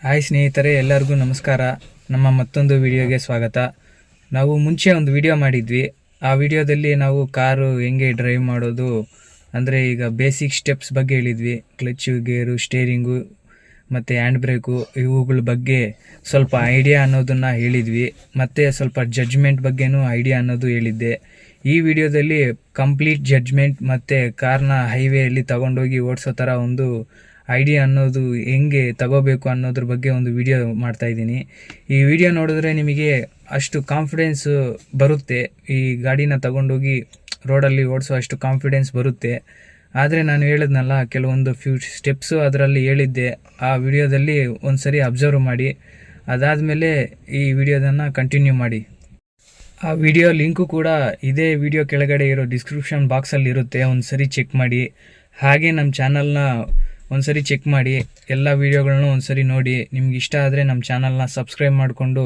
Hi ಸ್ನೇಹಿತರೆ, ಎಲ್ಲರಿಗೂ ನಮಸ್ಕಾರ. ನಮ್ಮ ಮತ್ತೊಂದು ವಿಡಿಯೋಗೆ ಸ್ವಾಗತ. ನಾವು ಮುಂಚೆ ಒಂದು ವಿಡಿಯೋ ಮಾಡಿದ್ವಿ. ಆ ವಿಡಿಯೋದಲ್ಲಿ ನಾವು ಕಾರು ಹೆಂಗೆ ಡ್ರೈವ್ ಮಾಡೋದು ಅಂದರೆ ಈಗ ಬೇಸಿಕ್ ಸ್ಟೆಪ್ಸ್ ಬಗ್ಗೆ ಹೇಳಿದ್ವಿ. ಕ್ಲಚ್ಚು, ಗೇರು, ಸ್ಟೇರಿಂಗು ಮತ್ತು ಹ್ಯಾಂಡ್ ಬ್ರೇಕು ಇವುಗಳ ಬಗ್ಗೆ ಸ್ವಲ್ಪ ಐಡಿಯಾ ಅನ್ನೋದನ್ನು ಹೇಳಿದ್ವಿ. ಮತ್ತು ಸ್ವಲ್ಪ ಜಡ್ಜ್ಮೆಂಟ್ ಬಗ್ಗೆನೂ ಐಡಿಯಾ ಅನ್ನೋದು ಹೇಳಿದ್ದೆ. ಈ ವಿಡಿಯೋದಲ್ಲಿ ಕಂಪ್ಲೀಟ್ ಜಡ್ಜ್ಮೆಂಟ್ ಮತ್ತು ಕಾರ್ನ ಹೈವೇಯಲ್ಲಿ ತಗೊಂಡೋಗಿ ಓಡಿಸೋ ಥರ ಒಂದು ಐಡಿಯಾ ಅನ್ನೋದು ಹೆಂಗೆ ತಗೋಬೇಕು ಅನ್ನೋದ್ರ ಬಗ್ಗೆ ಒಂದು ವಿಡಿಯೋ ಮಾಡ್ತಾ ಇದ್ದೀನಿ. ಈ ವಿಡಿಯೋ ನೋಡಿದ್ರೆ ನಿಮಗೆ ಅಷ್ಟು ಕಾನ್ಫಿಡೆನ್ಸ್ ಬರುತ್ತೆ, ಈ ಗಾಡಿನ ತಗೊಂಡೋಗಿ ರೋಡಲ್ಲಿ ಓಡಿಸೋ ಅಷ್ಟು ಕಾನ್ಫಿಡೆನ್ಸ್ ಬರುತ್ತೆ. ಆದರೆ ನಾನು ಹೇಳಿದ್ನಲ್ಲ, ಕೆಲವೊಂದು ಫ್ಯೂ ಸ್ಟೆಪ್ಸು ಅದರಲ್ಲಿ ಹೇಳಿದ್ದೆ. ಆ ವಿಡಿಯೋದಲ್ಲಿ ಒಂದು ಸರಿ ಅಬ್ಸರ್ವ್ ಮಾಡಿ, ಅದಾದಮೇಲೆ ಈ ವಿಡಿಯೋದನ್ನು ಕಂಟಿನ್ಯೂ ಮಾಡಿ. ಆ ವಿಡಿಯೋ ಲಿಂಕು ಕೂಡ ಇದೇ ವಿಡಿಯೋ ಕೆಳಗಡೆ ಇರೋ ಡಿಸ್ಕ್ರಿಪ್ಷನ್ ಬಾಕ್ಸಲ್ಲಿ ಇರುತ್ತೆ, ಒಂದು ಸರಿ ಚೆಕ್ ಮಾಡಿ. ಹಾಗೆ ನಮ್ಮ ಚಾನಲ್ನ ಒಂದು ಸರಿ ಚೆಕ್ ಮಾಡಿ, ಎಲ್ಲ ವೀಡಿಯೋಗಳನ್ನೂ ಒಂದು ಸರಿ ನೋಡಿ. ನಿಮ್ಗೆ ಇಷ್ಟ ಆದರೆ ನಮ್ಮ ಚಾನಲ್ನ ಸಬ್ಸ್ಕ್ರೈಬ್ ಮಾಡಿಕೊಂಡು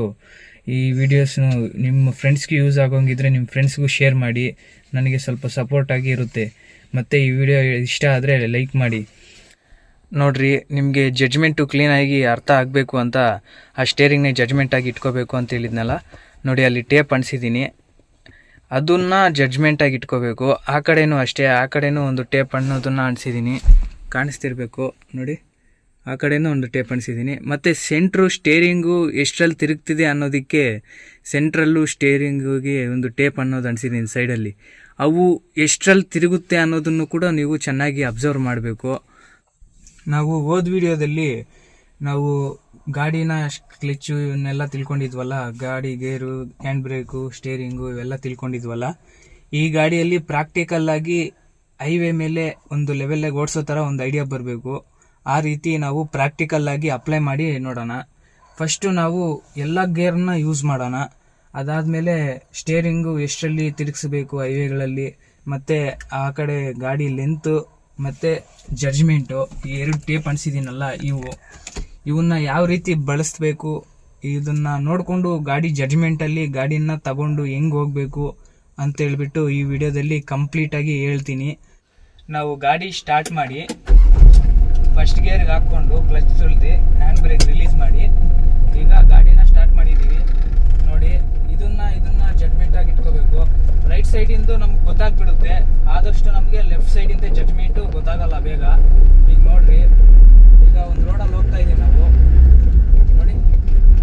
ಈ ವಿಡಿಯೋಸ್ನು ನಿಮ್ಮ ಫ್ರೆಂಡ್ಸ್ಗೆ ಯೂಸ್ ಆಗೋಂಗಿದ್ರೆ ನಿಮ್ಮ ಫ್ರೆಂಡ್ಸ್ಗೂ ಶೇರ್ ಮಾಡಿ, ನನಗೆ ಸ್ವಲ್ಪ ಸಪೋರ್ಟಾಗಿ ಇರುತ್ತೆ. ಮತ್ತು ಈ ವಿಡಿಯೋ ಇಷ್ಟ ಆದರೆ ಲೈಕ್ ಮಾಡಿ. ನೋಡಿರಿ, ನಿಮಗೆ ಜಡ್ಜ್ಮೆಂಟು ಕ್ಲೀನಾಗಿ ಅರ್ಥ ಆಗಬೇಕು ಅಂತ ಆ ಸ್ಟೇರಿಂಗ್ನೇ ಜಡ್ಜ್ಮೆಂಟಾಗಿ ಇಟ್ಕೋಬೇಕು ಅಂತ ಹೇಳಿದ್ನಲ್ಲ. ನೋಡಿ, ಅಲ್ಲಿ ಟೇಪ್ ಅಂಟಿಸಿದ್ದೀನಿ, ಅದನ್ನು ಜಡ್ಜ್ಮೆಂಟಾಗಿ ಇಟ್ಕೋಬೇಕು. ಆ ಕಡೆನೂ ಅಷ್ಟೇ, ಆ ಕಡೆನೂ ಒಂದು ಟೇಪ್ ಅನ್ನೋದನ್ನು ಅಂಟಿಸಿದ್ದೀನಿ, ಕಾಣಿಸ್ತಿರ್ಬೇಕು ನೋಡಿ. ಆ ಕಡೆನೂ ಒಂದು ಟೇಪ್ ಅಂಟಿಸಿದ್ದೀನಿ. ಮತ್ತು ಸೆಂಟ್ರು ಸ್ಟೇರಿಂಗು ಎಷ್ಟರಲ್ಲಿ ತಿರುಗ್ತಿದೆ ಅನ್ನೋದಕ್ಕೆ ಸೆಂಟ್ರಲ್ಲು ಸ್ಟೇರಿಂಗಿಗೆ ಒಂದು ಟೇಪ್ ಅನ್ನೋದು ಅಂಟಿಸಿದ್ದೀನಿ ಸೈಡಲ್ಲಿ. ಅವು ಎಷ್ಟರಲ್ಲಿ ತಿರುಗುತ್ತೆ ಅನ್ನೋದನ್ನು ಕೂಡ ನೀವು ಚೆನ್ನಾಗಿ ಅಬ್ಸರ್ವ್ ಮಾಡಬೇಕು. ನಾವು ಹೋದ ವಿಡಿಯೋದಲ್ಲಿ ನಾವು ಗಾಡಿನ ಕ್ಲಚ್ಚು ಇವನ್ನೆಲ್ಲ ತಿಳ್ಕೊಂಡಿದ್ವಲ್ಲ, ಗಾಡಿ ಗೇರು, ಹ್ಯಾಂಡ್ ಬ್ರೇಕು, ಸ್ಟೇರಿಂಗು ಇವೆಲ್ಲ ತಿಳ್ಕೊಂಡಿದ್ವಲ್ಲ. ಈ ಗಾಡಿಯಲ್ಲಿ ಪ್ರಾಕ್ಟಿಕಲ್ಲಾಗಿ ಹೈವೇ ಮೇಲೆ ಒಂದು ಲೆವೆಲ್ಲಾಗಿ ಓಡಿಸೋ ಥರ ಒಂದು ಐಡಿಯಾ ಬರಬೇಕು. ಆ ರೀತಿ ನಾವು ಪ್ರಾಕ್ಟಿಕಲ್ಲಾಗಿ ಅಪ್ಲೈ ಮಾಡಿ ನೋಡೋಣ. ಫಸ್ಟು ನಾವು ಎಲ್ಲ ಗೇರ್ನ ಯೂಸ್ ಮಾಡೋಣ. ಅದಾದಮೇಲೆ ಸ್ಟೇರಿಂಗು ಎಷ್ಟರಲ್ಲಿ ತಿರುಗಿಸ್ಬೇಕು ಹೈವೇಗಳಲ್ಲಿ, ಮತ್ತು ಆ ಕಡೆ ಗಾಡಿ ಲೆಂತು ಮತ್ತು ಜಡ್ಜ್ಮೆಂಟು, ಈ ಎರಡು ಟೇಪ್ ಅಂಟಿಸಿದ್ದೀನಲ್ಲ ಇವನ್ನ ಯಾವ ರೀತಿ ಬಳಸಬೇಕು ಇದನ್ನು ನೋಡಿಕೊಂಡು ಗಾಡಿ ಜಡ್ಜ್ಮೆಂಟಲ್ಲಿ ಗಾಡಿನ ತಗೊಂಡು ಹೆಂಗೆ ಹೋಗಬೇಕು ಅಂತೇಳ್ಬಿಟ್ಟು ಈ ವಿಡಿಯೋದಲ್ಲಿ ಕಂಪ್ಲೀಟಾಗಿ ಹೇಳ್ತೀನಿ. ನಾವು ಗಾಡಿ ಸ್ಟಾರ್ಟ್ ಮಾಡಿ ಫಸ್ಟ್ ಗೇರ್ಗೆ ಹಾಕ್ಕೊಂಡು ಕ್ಲಚ್ ತುಳಿದು ಹ್ಯಾಂಡ್ ಬ್ರೇಕ್ ರಿಲೀಸ್ ಮಾಡಿ ಈಗ ಗಾಡಿನ ಸ್ಟಾರ್ಟ್ ಮಾಡಿದ್ದೀವಿ. ನೋಡಿ, ಇದನ್ನ ಜಡ್ಜ್ಮೆಂಟಾಗಿ ಇಟ್ಕೋಬೇಕು. ರೈಟ್ ಸೈಡಿಂದು ನಮ್ಗೆ ಗೊತ್ತಾಗ್ಬಿಡುತ್ತೆ, ಆದಷ್ಟು ನಮಗೆ ಲೆಫ್ಟ್ ಸೈಡಿಂದ ಜಡ್ಜ್ಮೆಂಟು ಗೊತ್ತಾಗಲ್ಲ ಬೇಗ. ಈಗ ನೋಡ್ರಿ, ಈಗ ಒಂದು ರೋಡಲ್ಲಿ ಹೋಗ್ತಾ ಇದ್ದೀವಿ ನಾವು. ನೋಡಿ,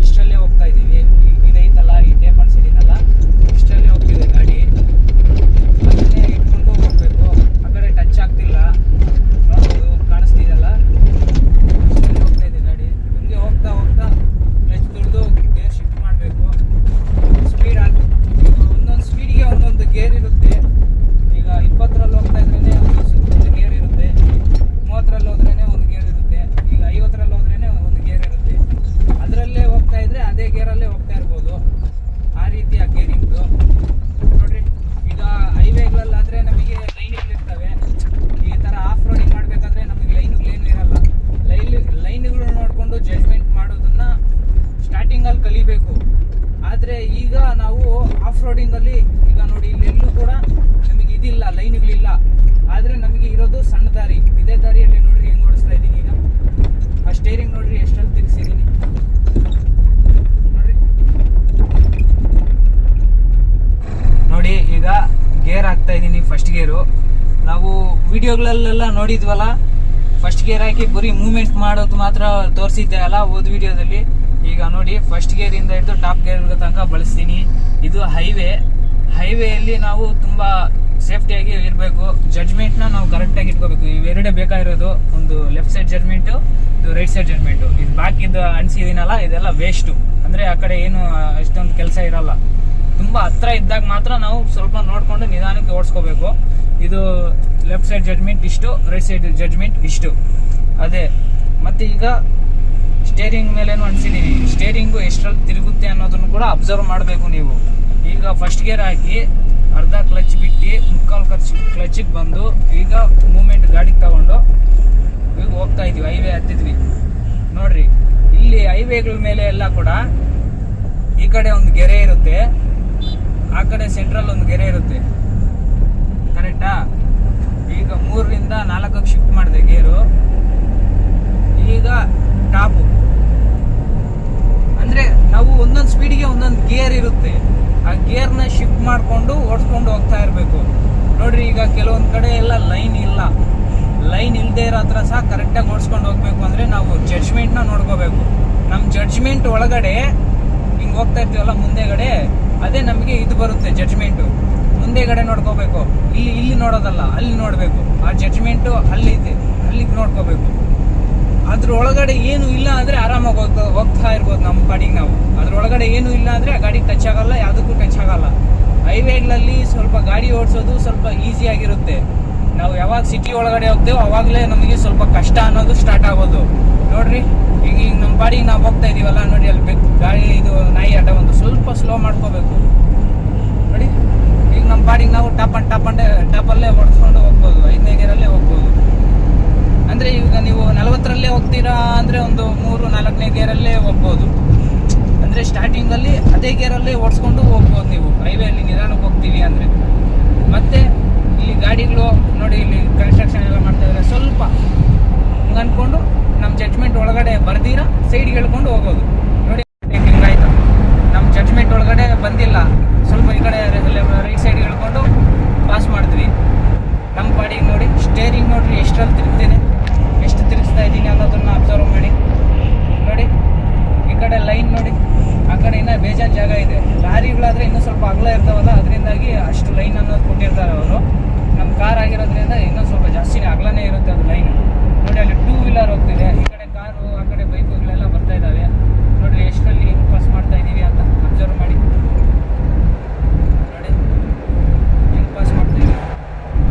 ಇಷ್ಟರಲ್ಲೇ ಹೋಗ್ತಾ ಇದ್ದೀವಿ. ಇದೈತಲ್ಲ, ಈ ಟೇಪ್ ಅನ್ಸಿದ್ದೀನಲ್ಲ, ಇಷ್ಟರಲ್ಲೇ ಹೋಗ್ತಿದೆ ಗಾಡಿ. ಅದನ್ನೇ ಇಟ್ಕೊಂಡು ಹೋಗ್ಬೇಕು. ಆ ಕಡೆ ಟಚ್ ಆಗ್ತಿಲ್ಲ, ನೋಡ್ಬೋದು, ಕಾಣಿಸ್ತಿದೆಯಲ್ಲ, ಇಷ್ಟರಲ್ಲೇ ಹೋಗ್ತಾ ಇದೆ ಗಾಡಿ. ಹಿಂಗೆ ಹೋಗ್ತಾ ಹೋಗ್ತಾ ಕ್ಲಚ್ ತುಳಿದು ಗೇರ್ ಶಿಫ್ಟ್ ಮಾಡಬೇಕು. ಸ್ಪೀಡ್ ಆಗಿ ಒಂದೊಂದು ಸ್ಪೀಡಿಗೆ ಒಂದೊಂದು ಗೇರ್ ಇರುತ್ತೆ. ಈಗ 20ರಲ್ಲಿ ಹೋಗ್ತಾ ಇದ್ರೇ ಒಂದು ಗೇರ್ ಇರುತ್ತೆ, 30ರಲ್ಲಿ ಹೋದ್ರೇ ಒಂದು ಗೇರ್ ಇರುತ್ತೆ, ಈಗ 50ರಲ್ಲಿ ಹೋದ್ರೇ ಒಂದು ಗೇರ್ ಇರುತ್ತೆ. ಅದರಲ್ಲೇ ಹೋಗ್ತಾ ಇದ್ರೆ ಅದೇ ಗೇರಲ್ಲೇ ಹೋಗ್ತಾ ಇರ್ಬೋದು. ಆ ರೀತಿಯ ಗೇರಿಂಗ್ದು ನೋಡ್ರಿ. ಈಗ ಹೈವೇಗಳಲ್ಲಾದರೆ ನಮಗೆ ಲೈನ್ಗಳಿರ್ತವೆ. ಈ ಥರ ಆಫ್ ರೋಡಿಂಗ್ ಮಾಡಬೇಕಾದ್ರೆ ನಮಗೆ ಲೈನ್ಗಳೇನು ಇರಲ್ಲ. ಲೈನ್ಗಳು ನೋಡಿಕೊಂಡು ಜಡ್ಜ್ಮೆಂಟ್ ಮಾಡೋದನ್ನು ಸ್ಟಾರ್ಟಿಂಗಲ್ಲಿ ಕಲಿಬೇಕು. ಆದರೆ ಈಗ ನಾವು ಆಫ್ ರೋಡಿಂಗಲ್ಲಿ ಈಗ ನೋಡಿ, ಇಲ್ಲೆಲ್ಲೂ ಕೂಡ ನಮಗೆ ಇದಿಲ್ಲ, ಲೈನ್ಗಳಿಲ್ಲ. ಆದರೆ ನಮಗೆ ಇರೋದು ಸಣ್ಣ ದಾರಿ. ಇದೇ ದಾರಿಯಲ್ಲಿ ನೋಡ್ರಿ ಹೆಂಗೆ ಓಡಿಸ್ತಾ ಇದ್ದೀನಿ. ಈಗ ಆ ಸ್ಟೇರಿಂಗ್ ನೋಡ್ರಿ ಎಷ್ಟಲ್ಲಿ ತಿರ್ಗಿಸಿದ್ದೀನಿ ನೋಡ್ರಿ. ನೋಡಿ, ಈಗ ಗೇರ್ ಹಾಕ್ತಾ ಇದ್ದೀನಿ, ಫಸ್ಟ್ ಗೇರು. ನಾವು ವಿಡಿಯೋಗಳಲ್ಲೆಲ್ಲ ನೋಡಿದ್ವಲ್ಲ, ಫಸ್ಟ್ ಗೇರ್ ಹಾಕಿ ಬರೀ ಮೂವ್ಮೆಂಟ್ ಮಾಡೋದು ಮಾತ್ರ ತೋರಿಸಿದ್ದೆ ಅಲ್ಲ ಹೋದ ವಿಡಿಯೋದಲ್ಲಿ. ಈಗ ನೋಡಿ, ಫಸ್ಟ್ ಗೇರಿಂದ ಹಿಡಿದು ಟಾಪ್ ಗೇರ್ ತನಕ ಬಳಸ್ತೀನಿ. ಇದು ಹೈವೇಯಲ್ಲಿ ನಾವು ತುಂಬ ಸೇಫ್ಟಿಯಾಗಿ ಇರಬೇಕು. ಜಡ್ಜ್ಮೆಂಟ್ನ ನಾವು ಕರೆಕ್ಟಾಗಿ ಇಟ್ಕೋಬೇಕು. ಇವೆರಡೇ ಬೇಕಾಗಿರೋದು, ಒಂದು ಲೆಫ್ಟ್ ಸೈಡ್ ಜಡ್ಜ್ಮೆಂಟು, ಇದು ರೈಟ್ ಸೈಡ್ ಜಡ್ಜ್ಮೆಂಟು. ಇದು ಬಾಕಿದು ಅನಿಸಿದ್ದೀನಲ್ಲ, ಇದೆಲ್ಲ ವೇಸ್ಟು. ಅಂದರೆ ಆ ಕಡೆ ಏನು ಅಷ್ಟೊಂದು ಕೆಲಸ ಇರಲ್ಲ. ತುಂಬ ಹತ್ರ ಇದ್ದಾಗ ಮಾತ್ರ ನಾವು ಸ್ವಲ್ಪ ನೋಡಿಕೊಂಡು ನಿಧಾನಕ್ಕೆ ಓಡಿಸ್ಕೋಬೇಕು. ಇದು ಲೆಫ್ಟ್ ಸೈಡ್ ಜಡ್ಜ್ಮೆಂಟ್ ಇಷ್ಟು, ರೈಟ್ ಸೈಡ್ ಜಡ್ಜ್ಮೆಂಟ್ ಇಷ್ಟು. ಅದೇ ಮತ್ತು ಈಗ ಸ್ಟೇರಿಂಗ್ ಮೇಲೇನು ಅನಿಸಿದ್ದೀನಿ, ಸ್ಟೇರಿಂಗು ಎಷ್ಟರಲ್ಲಿ ತಿರುಗುತ್ತೆ ಅನ್ನೋದನ್ನು ಕೂಡ ಅಬ್ಸರ್ವ್ ಮಾಡಬೇಕು ನೀವು. ಈಗ ಫಸ್ಟ್ ಗೇರ್ ಹಾಕಿ ಅರ್ಧ ಕ್ಲಚ್ ಬಿಟ್ಟು ಮುಕ್ಕಾಲು ಕ್ಲಚ್ಗೆ ಬಂದು ಈಗ ಮೂಮೆಂಟ್ ಗಾಡಿಗೆ ತಗೊಂಡು ಈಗ ಹೋಗ್ತಾ ಇದ್ವಿ, ಹೈವೇ ಹತ್ತಿದ್ವಿ. ನೋಡ್ರಿ, ಇಲ್ಲಿ ಹೈವೇಗಳ ಮೇಲೆ ಎಲ್ಲ ಕೂಡ ಈ ಕಡೆ ಒಂದು ಗೆರೆ ಇರುತ್ತೆ, ಆ ಕಡೆ ಸೆಂಟ್ರಲ್ ಒಂದು ಗೆರೆ ಇರುತ್ತೆ, ಕರೆಕ್ಟಾ? ಈಗ 3ರಿಂದ 4ಕ್ಕೆ ಶಿಫ್ಟ್ ಮಾಡಿದೆ ಗೇರು. ಈಗ ಟಾಪು ಮಾಡಿಕೊಂಡು ಓಡಿಸ್ಕೊಂಡು ಹೋಗ್ತಾ ಇರಬೇಕು. ನೋಡ್ರಿ, ಈಗ ಕೆಲವೊಂದು ಕಡೆ ಎಲ್ಲ ಲೈನ್ ಇಲ್ಲದೆ ಇರೋ ಹತ್ರ ಸಹ ಕರೆಕ್ಟಾಗಿ ಓಡಿಸ್ಕೊಂಡು ಹೋಗ್ಬೇಕು ಅಂದರೆ ನಾವು ಜಡ್ಜ್ಮೆಂಟ್ನ ನೋಡ್ಕೋಬೇಕು. ನಮ್ಮ ಜಡ್ಜ್ಮೆಂಟ್ ಒಳಗಡೆ ಹಿಂಗೆ ಹೋಗ್ತಾ ಇರ್ತೀವಲ್ಲ ಮುಂದೆಗಡೆ, ಅದೇ ನಮಗೆ ಇದು ಬರುತ್ತೆ ಜಡ್ಜ್ಮೆಂಟು. ಮುಂದೆಗಡೆ ನೋಡ್ಕೋಬೇಕು, ಇಲ್ಲಿ ನೋಡೋದಲ್ಲ, ಅಲ್ಲಿ ನೋಡಬೇಕು. ಆ ಜಡ್ಜ್ಮೆಂಟು ಅಲ್ಲಿದೆ, ಅಲ್ಲಿಗೆ ನೋಡ್ಕೋಬೇಕು. ಅದ್ರ ಒಳಗಡೆ ಏನು ಇಲ್ಲ ಅಂದರೆ ಆರಾಮಾಗಿ ಹೋಗ್ತಾ ಇರ್ಬೋದು ನಮ್ಮ ಪಾಡಿಗೆ ನಾವು. ಅದ್ರೊಳಗಡೆ ಏನು ಇಲ್ಲ ಅಂದರೆ ಗಾಡಿ ಟಚ್ ಆಗಲ್ಲ, ಯಾವುದಕ್ಕೂ ಟಚ್ ಆಗಲ್ಲ. ಹೈವೇಗಳಲ್ಲಿ ಸ್ವಲ್ಪ ಗಾಡಿ ಓಡಿಸೋದು ಸ್ವಲ್ಪ ಈಸಿಯಾಗಿರುತ್ತೆ. ನಾವು ಯಾವಾಗ ಸಿಟಿ ಒಳಗಡೆ ಹೋಗ್ತೇವೋ ಅವಾಗಲೇ ನಮಗೆ ಸ್ವಲ್ಪ ಕಷ್ಟ ಅನ್ನೋದು ಸ್ಟಾರ್ಟ್ ಆಗೋದು. ನೋಡ್ರಿ, ಈಗ ನಮ್ಮ ಪಾಡಿಗೆ ನಾವು ಹೋಗ್ತಾ ಇದೀವಲ್ಲ, ನೋಡಿ ಅಲ್ಲಿ ಗಾಡಿ ಇದು ನಾಯಿ ಅಡ್ಡ ಒಂದು ಸ್ವಲ್ಪ ಸ್ಲೋ ಮಾಡ್ಕೋಬೇಕು. ನೋಡಿ, ಈಗ ನಮ್ಮ ಪಾಡಿಗೆ ನಾವು ಟಾಪಲ್ಲೇ ಓಡಿಸ್ಕೊಂಡು ಹೋಗ್ಬೋದು, 5ನೇ ಗೇರಲ್ಲೇ ಹೋಗ್ಬೋದು. ಅಂದರೆ ಈಗ ನೀವು 40ರಲ್ಲೇ ಹೋಗ್ತೀರಾ ಅಂದರೆ ಒಂದು 3-4ನೇ ಗೇರಲ್ಲೇ ಹೋಗ್ಬೋದು. ಅಂದರೆ ಸ್ಟಾರ್ಟಿಂಗಲ್ಲಿ ಅದೇ ಗೇರಲ್ಲೇ ಓಡಿಸ್ಕೊಂಡು ಹೋಗ್ಬೋದು ನೀವು, ಹೈವೇಲಿ ನಿಧಾನಕ್ಕೆ ಹೋಗ್ತೀವಿ ಅಂದರೆ. ಮತ್ತು ಇಲ್ಲಿ ಗಾಡಿಗಳು ನೋಡಿ, ಇಲ್ಲಿ ಕನ್ಸ್ಟ್ರಕ್ಷನ್ ಎಲ್ಲ ಮಾಡ್ತಾ ಇದ್ದಾರೆ, ಸ್ವಲ್ಪ ಹಿಂಗೆ ಅಂದ್ಕೊಂಡು ನಮ್ಮ ಜಡ್ಜ್ಮೆಂಟ್ ಒಳಗಡೆ ಬರ್ದಿರಾ ಸೈಡ್ಗೆ ಹೇಳ್ಕೊಂಡು ಹೋಗೋದು. ನೋಡಿ, ಹಿಂಗಾಯ್ತು, ನಮ್ಮ ಜಡ್ಜ್ಮೆಂಟ್ ಒಳಗಡೆ ಬಂದಿಲ್ಲ, ಸ್ವಲ್ಪ ಈ ಕಡೆ ರೈಟ್ ಸೈಡ್ಗೆ ಹೇಳ್ಕೊಂಡು ಪಾಸ್ ಮಾಡಿದ್ವಿ. ನಮ್ಮ ಪಾಡಿಗೆ ನೋಡಿ, ಸ್ಟೇರಿಂಗ್ ನೋಡ್ರಿ ಎಷ್ಟರಲ್ಲಿ ತಿರುಗ್ತೀನಿ, ಎಷ್ಟು ತಿರುಗಿಸ್ತಾ ಇದ್ದೀನಿ ಅನ್ನೋದನ್ನ ಅಬ್ಸರ್ವ್ ಮಾಡಿ. ನೋಡಿ, ಈ ಕಡೆ ಲೈನ್ ನೋಡಿ, ಆ ಕಡೆ ಇನ್ನೂ ಬೇಜಾನ್ ಜಾಗ ಇದೆ. ಲಾರಿಗಳಾದರೆ ಇನ್ನೂ ಸ್ವಲ್ಪ ಅಗಲ ಇರ್ತಾವಲ್ಲ, ಅದರಿಂದಾಗಿ ಅಷ್ಟು ಲೈನ್ ಅನ್ನೋದು ಕೊಟ್ಟಿರ್ತಾರೆ ಅವರು. ನಮ್ಮ ಕಾರ್ ಆಗಿರೋದ್ರಿಂದ ಇನ್ನೂ ಸ್ವಲ್ಪ ಜಾಸ್ತಿನೇ ಅಗಲನೇ ಇರುತ್ತೆ ಅದು ಲೈನ್. ನೋಡಿ, ಅಲ್ಲಿ 2 ವೀಲರ್ ಹೋಗ್ತಿದೆ, ಈ ಕಡೆ ಕಾರು, ಆ ಕಡೆ ಬೈಕುಗಳೆಲ್ಲ ಬರ್ತಾ ಇದ್ದಾವೆ. ನೋಡಿರಿ ಎಷ್ಟರಲ್ಲಿ ಹೆಂಗೆ ಪಾಸ್ ಮಾಡ್ತಾ ಇದ್ದೀವಿ ಅಂತ ಅಬ್ಸರ್ವ್ ಮಾಡಿ. ನೋಡಿ ಹೆಂಗೆ ಪಾಸ್ ಮಾಡ್ತಾ ಇದ್ದೀವಿ.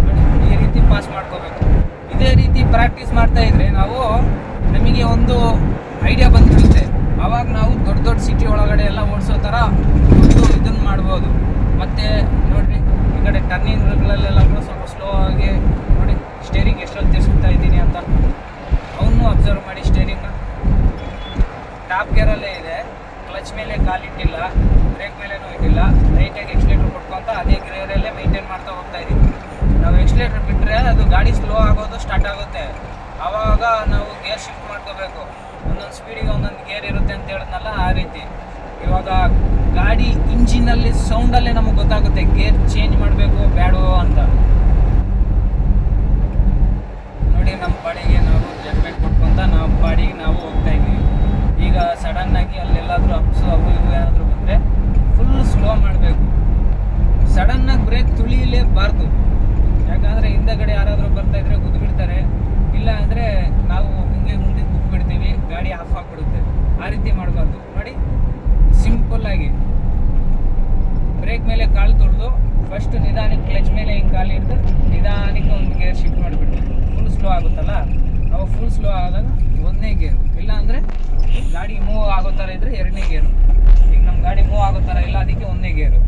ನೋಡಿ, ಈ ರೀತಿ ಪಾಸ್ ಮಾಡ್ಕೋಬೇಕು. ಇದೇ ರೀತಿ ಪ್ರಾಕ್ಟೀಸ್ ಮಾಡ್ತಾ ಇದ್ರೆ ನಮಗೆ ಒಂದು ಐಡಿಯಾ ಬಂದ್ಬಿಡುತ್ತೆ. ಆವಾಗ ನಾವು ದೊಡ್ಡ ಸಿಟಿ ಒಳಗಡೆ ಎಲ್ಲ ಓಡಿಸೋ ಥರ ಒಂದು ಇದನ್ನು ಮಾಡ್ಬೋದು. ಮತ್ತು ನೋಡಿರಿ, ಈ ಕಡೆ ಟರ್ನಿಂಗ್ಗಳಲ್ಲೆಲ್ಲ ಸ್ವಲ್ಪ ಸ್ಲೋ ಆಗಿ ನೋಡಿ, ಸ್ಟೇರಿಂಗ್ ಎಷ್ಟರಲ್ಲಿ ತಿರ್ಸ್ಕೊತಾ ಇದ್ದೀನಿ ಅಂತ ಅವನು ಅಬ್ಸರ್ವ್ ಮಾಡಿ. ಸ್ಟೇರಿಂಗ್ನ ಟಾಪ್ ಗೇರಲ್ಲೇ ಇದೆ, ಕ್ಲಚ್ ಮೇಲೆ ಕಾಲಿಟ್ಟಿಲ್ಲ, ಬ್ರೇಕ್ ಮೇಲೇನೂ ಇಟ್ಟಿಲ್ಲ, ಲೈಟಾಗಿ ಎಕ್ಸ್ಲೇಟರ್ ಕೊಟ್ಕೊಂತ ಅದೇ ಗೇರಲ್ಲೇ ಮೈಂಟೈನ್ ಮಾಡ್ತಾ ಹೋಗ್ತಾ ಇದ್ದೀವಿ. ನಾವು ಎಕ್ಸ್ಲೇಟರ್ ಬಿಟ್ಟರೆ ಅದು ಗಾಡಿ ಸ್ಲೋ ಆಗೋದು ಸ್ಟಾರ್ಟ್ ಆಗುತ್ತೆ. ಆವಾಗ ನಾವು ಗೇರ್ ಶಿಫ್ಟ್ ಮಾಡ್ಕೋಬೇಕು. ಒಂದೊಂದು ಸ್ಪೀಡಿಗೆ ಒಂದೊಂದು ಗೇರ್ ಇರುತ್ತೆ ಅಂತ ಹೇಳಿದ್ನಲ್ಲ, ಆ ರೀತಿ. ಇವಾಗ ಗಾಡಿ ಇಂಜಿನಲ್ಲಿ ಸೌಂಡಲ್ಲೇ ನಮಗೆ ಗೊತ್ತಾಗುತ್ತೆ ಗೇರ್ ಚೇಂಜ್ ಮಾಡಬೇಕು ಬೇಡೋ ಅಂತ. ನೋಡಿ, ನಮ್ಮ ಪಾಡಿಗೆ ನಾವು ಜಡ್ಜ್ಮೆಂಟ್ ಕೊಟ್ಕೊಂತ ನಾವು ಪಾಡಿಗೆ ನಾವು ಹೋಗ್ತಾ ಇದ್ದೀವಿ. ಈಗ ಸಡನ್ನಾಗಿ ಅಲ್ಲೆಲ್ಲಾದರೂ ಹಂಪ್ಸು ಅವು ಇವು ಏನಾದರೂ ಬಂದರೆ ಫುಲ್ ಸ್ಲೋ ಮಾಡಬೇಕು. ಸಡನ್ನಾಗಿ ಬ್ರೇಕ್ ತುಳಿಯಲೇಬಾರ್ದು, ಯಾಕಂದರೆ ಹಿಂದಗಡೆ ಯಾರಾದರೂ ಬರ್ತಾಯಿದ್ರೆ ಗುದ್ದುಬಿಡ್ತಾರೆ. ಇಲ್ಲ ಅಂದರೆ ನಾವು ಹಿಂಗೆ ಮುಂದೆ ಬಿಡ್ತೀವಿ, ಗಾಡಿ ಆಫ್ ಆಗಿಬಿಡುತ್ತೆ. ಆ ರೀತಿ ಮಾಡಬಾರ್ದು. ನೋಡಿ, ಸಿಂಪಲ್ಲಾಗಿ ಬ್ರೇಕ್ ಮೇಲೆ ಕಾಲು ತುಳಿದು ಫಸ್ಟ್ ನಿಧಾನಕ್ಕೆ ಕ್ಲಚ್ ಮೇಲೆ ಹಿಂಗೆ ಕಾಲು ಹಿಡಿದು ನಿಧಾನಕ್ಕೆ ಒಂದು ಗೇರ್ ಶಿಫ್ಟ್ ಮಾಡಿಬಿಡ್ತೀವಿ. ಫುಲ್ ಸ್ಲೋ ಆಗುತ್ತಲ್ಲ, ಅವಾಗ ಫುಲ್ ಸ್ಲೋ ಆದಾಗ 1ನೇ ಗೇರು, ಇಲ್ಲ ಅಂದರೆ ಗಾಡಿ ಮೂವ್ ಆಗೋ ಥರ ಇದ್ದರೆ 2ನೇ ಗೇರು. ಈಗ ನಮ್ಮ ಗಾಡಿ ಮೂವ್ ಆಗೋ ಥರ ಇಲ್ಲ, ಅದಕ್ಕೆ 1ನೇ ಗೇರು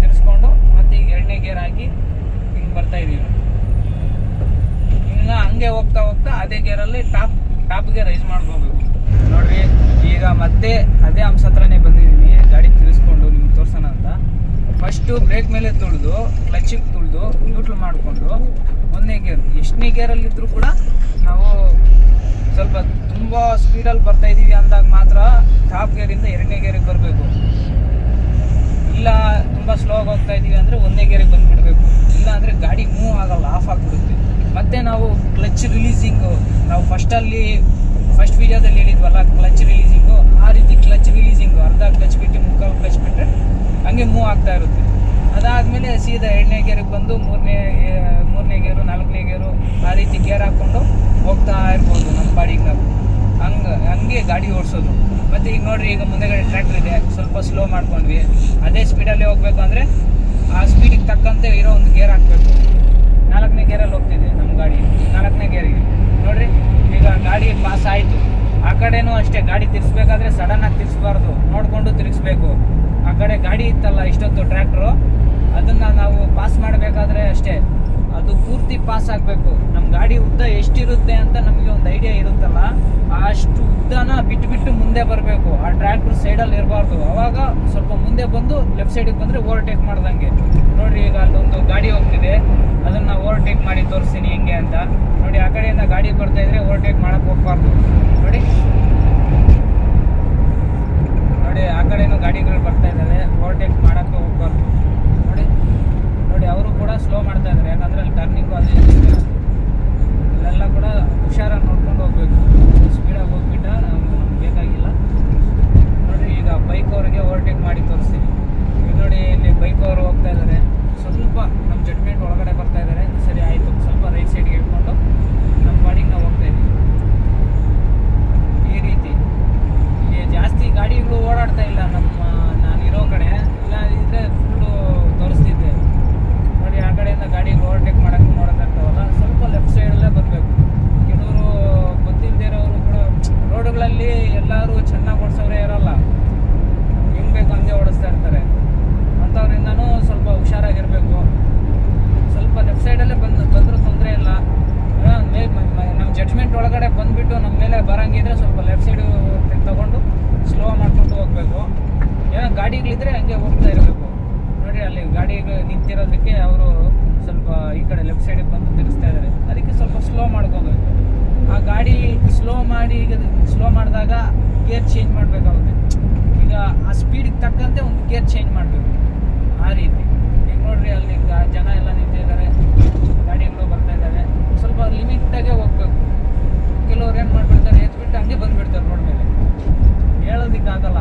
ತಿರ್ಸ್ಕೊಂಡು ಮತ್ತು ಈಗ 2ನೇ ಗೇರ್ ಹಾಕಿ ಹಿಂಗೆ ಬರ್ತಾಯಿದ್ದೀವಿ. ಇನ್ನು ಹಂಗೆ ಹೋಗ್ತಾ ಅದೇ ಗೇರಲ್ಲಿ ಟಾಪ್ಗೆ ರೈಸ್ ಮಾಡ್ಕೋಬೇಕು. ನೋಡ್ರಿ, ಈಗ ಮತ್ತೆ ಅದೇ ಅಂಶ ಹತ್ರನೇ ಬಂದಿದ್ದೀನಿ, ಗಾಡಿ ತಿರ್ಸ್ಕೊಂಡು ನಿಮ್ಗೆ ತೋರ್ಸೋಣ ಅಂತ. ಫಸ್ಟು ಬ್ರೇಕ್ ಮೇಲೆ ತುಳಿದು ಕ್ಲಚ್ಗೆ ತುಳಿದು ನ್ಯೂಟ್ರಲ್ ಮಾಡಿಕೊಂಡು 1ನೇ ಗೇರು, ಎಷ್ಟನೇ ಗೇರಲ್ಲಿದ್ದರೂ ಕೂಡ ನಾವು ಸ್ವಲ್ಪ ತುಂಬ ಸ್ಪೀಡಲ್ಲಿ ಬರ್ತಾ ಇದ್ದೀವಿ ಅಂದಾಗ ಮಾತ್ರ ಟಾಪ್ ಗೇರಿಂದ 2ನೇ ಗೇರಿಗೆ ಬರಬೇಕು. ಇಲ್ಲ ತುಂಬ ಸ್ಲೋ ಆಗಿ ಹೋಗ್ತಾ ಇದ್ದೀವಿ ಅಂದರೆ 1ನೇ ಗೇರಿಗೆ ಬಂದುಬಿಡಬೇಕು. ಇಲ್ಲ ಅಂದರೆ ಗಾಡಿ ಮೂವ್ ಆಗಲ್ಲ, ಆಫ್ ಆಗಿಬಿಡುತ್ತೆ. ಮತ್ತು ನಾವು ಕ್ಲಚ್ ರಿಲೀಸಿಂಗು, ನಾವು ಫಸ್ಟ್ ವೀಡಿಯೋದಲ್ಲಿ ಹೇಳಿದ್ವಲ್ಲ ಕ್ಲಚ್ ರಿಲೀಸಿಂಗು, ಆ ರೀತಿ ಕ್ಲಚ್ ರಿಲೀಸಿಂಗು ಅರ್ಧ ಕ್ಲಚ್ ಬಿಟ್ಟು ಮುಕ್ಕಾಲು ಕ್ಲಚ್ ಬಿಟ್ಟರೆ ಹಂಗೆ ಮೂವ್ ಆಗ್ತಾ ಇರುತ್ತೆ. ಅದಾದಮೇಲೆ ಸೀದಾ 2ನೇ ಗೇರಿಗೆ ಬಂದು 3ನೇ ಗೇರು 4ನೇ ಗೇರು ಆ ರೀತಿ ಗೇರ್ ಹಾಕ್ಕೊಂಡು ಹೋಗ್ತಾ ಇರ್ಬೋದು ನಮ್ಮ ಬಾಡಿಗೆ ನಾವು. ಹಂಗೆ ಗಾಡಿ ಓಡಿಸೋದು. ಮತ್ತು ಈಗ ನೋಡಿರಿ, ಈಗ ಮುಂದೆಗಡೆ ಟ್ರ್ಯಾಕ್ಟರ್ ಇದೆ, ಸ್ವಲ್ಪ ಸ್ಲೋ ಮಾಡ್ಕೊಂಡ್ವಿ. ಅದೇ ಸ್ಪೀಡಲ್ಲಿ ಹೋಗ್ಬೇಕು ಅಂದರೆ ಆ ಸ್ಪೀಡಿಗೆ ತಕ್ಕಂತೆ ಇರೋ ಒಂದು ಗೇರ್ ಹಾಕಬೇಕು. 4ನೇ ಗೇರಲ್ಲಿ ಹೋಗ್ತಿದೆ ನಮ್ಮ ಗಾಡಿ, 4ನೇ ಗೇರಿಗೆ. ನೋಡಿರಿ, ಈಗ ಗಾಡಿ ಪಾಸ್ ಆಯಿತು. ಆ ಕಡೆನೂ ಅಷ್ಟೇ, ಗಾಡಿ ತಿರ್ಸ್ಬೇಕಾದ್ರೆ ಸಡನ್ನಾಗಿ ತಿರ್ಸ್ಬಾರ್ದು, ನೋಡಿಕೊಂಡು ತಿರ್ಗಿಸ್ಬೇಕು. ಆ ಕಡೆ ಗಾಡಿ ಇತ್ತಲ್ಲ ಇಷ್ಟೊತ್ತು ಟ್ರ್ಯಾಕ್ಟ್ರು, ಅದನ್ನು ನಾವು ಪಾಸ್ ಮಾಡಬೇಕಾದ್ರೆ ಅಷ್ಟೇ, ಅದು ಪೂರ್ತಿ ಪಾಸ್ ಆಗಬೇಕು. ನಮ್ಮ ಗಾಡಿ ಉದ್ದ ಎಷ್ಟಿರುತ್ತೆ ಅಂತ ನಮಗೆ ಒಂದು ಐಡಿಯಾ ಇರುತ್ತಲ್ಲ, ಅಷ್ಟು ಉದ್ದನ ಬಿಟ್ಟು ಮುಂದೆ ಬರಬೇಕು. ಆ ಟ್ರ್ಯಾಕ್ಟ್ರ್ ಸೈಡಲ್ಲಿ ಇರಬಾರ್ದು. ಆವಾಗ ಸ್ವಲ್ಪ ಮುಂದೆ ಬಂದು ಲೆಫ್ಟ್ ಸೈಡಿಗೆ ಬಂದರೆ ಓವರ್ಟೇಕ್ ಮಾಡ್ದಂಗೆ. ನೋಡಿರಿ, ಈಗ ಅಲ್ಲೊಂದು ಗಾಡಿ ಹೋಗ್ತಿದೆ, ಅದನ್ನು ಓವರ್ಟೇಕ್ ಮಾಡಿ ತೋರಿಸ್ತೀನಿ ಹೆಂಗೆ ಅಂತ. ನೋಡಿ, ಆ ಕಡೆಯಿಂದ ಗಾಡಿ ಬರ್ತಾಯಿದ್ರೆ ಓವರ್ಟೇಕ್ ಮಾಡೋಕ್ಕೆ ಹೋಗ್ಬಾರ್ದು. ನೋಡಿ, ಆ ಕಡೆನೂ ಗಾಡಿಗಳು ಬರ್ತಾ ಇದ್ದಾವೆ, ಓವರ್ಟೇಕ್ ಮಾಡೋಕ್ಕೆ ಹೋಗ್ಬಾರ್ದು. ನೋಡಿ, ಎಲ್ಲರೂ ಚೆನ್ನಾಗಿ ಓಡಿಸೋರೇ ಇರಲ್ಲ, ಹೆಂಗೆ ಬೇಕು ಹಂಗೆ ಓಡಿಸ್ತಾ ಇರ್ತಾರೆ. ಅಂಥವ್ರಿಂದನೂ ಸ್ವಲ್ಪ ಹುಷಾರಾಗಿರಬೇಕು. ಸ್ವಲ್ಪ ಲೆಫ್ಟ್ ಸೈಡಲ್ಲೇ ಬಂದರೂ ತೊಂದರೆ ಇಲ್ಲ. ನಮ್ಮ ಜಡ್ಜ್ಮೆಂಟ್ ಒಳಗಡೆ ಬಂದುಬಿಟ್ಟು ನಮ್ಮ ಮೇಲೆ ಬರೋಂಗಿದ್ರೆ ಸ್ವಲ್ಪ ಲೆಫ್ಟ್ ಸೈಡು ತಗೊಂಡು ಸ್ಲೋ ಮಾಡ್ಕೊಂಡು ಹೋಗಬೇಕು. ಏನೋ ಗಾಡಿಗಳಿದ್ರೆ ಹಂಗೆ ಹೋಗ್ತಾ ಇರಬೇಕು. ನೋಡಿ ಅಲ್ಲಿ ಗಾಡಿಗಳು ನಿಂತಿರೋದಕ್ಕೆ ಅವರು ಸ್ವಲ್ಪ ಈ ಕಡೆ ಲೆಫ್ಟ್ ಸೈಡಿಗೆ ಬಂದು ತಿರುಗಿಸ್ತಾ ಇದ್ದಾರೆ, ಅದಕ್ಕೆ ಸ್ವಲ್ಪ ಸ್ಲೋ ಮಾಡ್ಕೋಬೇಕು. ಆ ಗಾಡಿ ಸ್ಲೋ ಮಾಡಿದಾಗ ಗೇರ್ ಚೇಂಜ್ ಮಾಡಬೇಕಾಗುತ್ತೆ. ಈಗ ಆ ಸ್ಪೀಡಿಗೆ ತಕ್ಕಂತೆ ಒಂದು ಗೇರ್ ಚೇಂಜ್ ಮಾಡಬೇಕು, ಆ ರೀತಿ. ಈಗ ನೋಡ್ರಿ ಅಲ್ಲಿ ಜನ ಎಲ್ಲ ನಿಂತಿದ್ದಾರೆ, ಗಾಡಿಗಳು ಬರ್ತಾ ಇದ್ದಾವೆ. ಸ್ವಲ್ಪ ಲಿಮಿಟಾಗೆ ಹೋಗ್ಬೇಕು. ಕೆಲವ್ರು ಏನು ಮಾಡಿಬಿಡ್ತಾರೆ, ಎತ್ಬಿಟ್ಟು ಹಂಗೆ ಬಂದುಬಿಡ್ತಾರೆ ರೋಡ್ ಮೇಲೆ, ಹೇಳೋದಕ್ಕಾಗಲ್ಲ.